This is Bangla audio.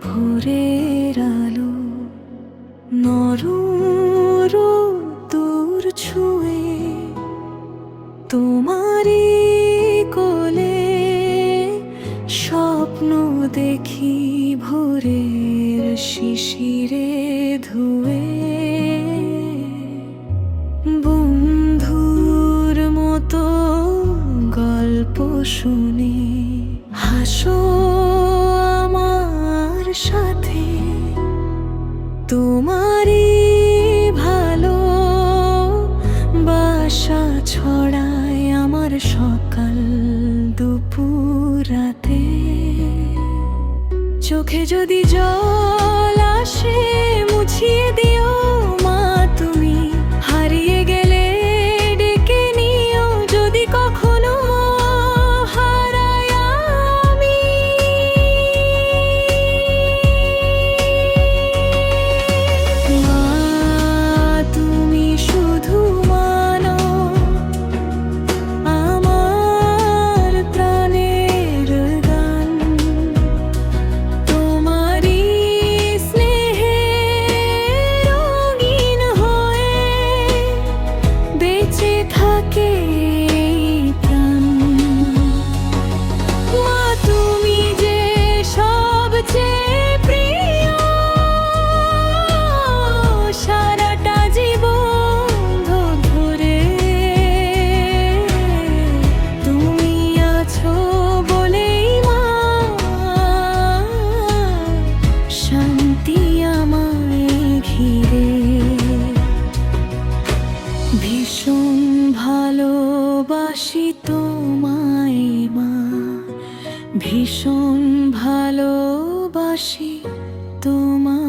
ভোরের আলো নরম রোদ্দুর ছুঁয়ে তোমারই কোলে স্বপ্ন দেখি ভোরের শিশিরে ধুয়ে বন্ধুর মতো গল্প শুনে হাসো আমার সাথে তোমারই ভালো বাসা ছড়ায় আমার সকাল দুপুর রাতে চোখে যদি জল আসে মুছিয়ে দিও মা তুমি হারিয়ে গেলে ডেকে নিও যদি কখনো হারাই আমি মা তুমি শুধু মানো আমার প্রাণের গান তোমারই স্নেহে রঙিন হয়ে বেঁচে থাকে এই প্রাণ মা তুমি যে সবচেয়ে প্রিয় সারাটা জীবন ধরে তুমি আছো বলেই মা শান্তি আমায় ঘিরে ভীষণ ভালোবাসি তোমায় মা ভীষণ ভালোবাসি তোমায়।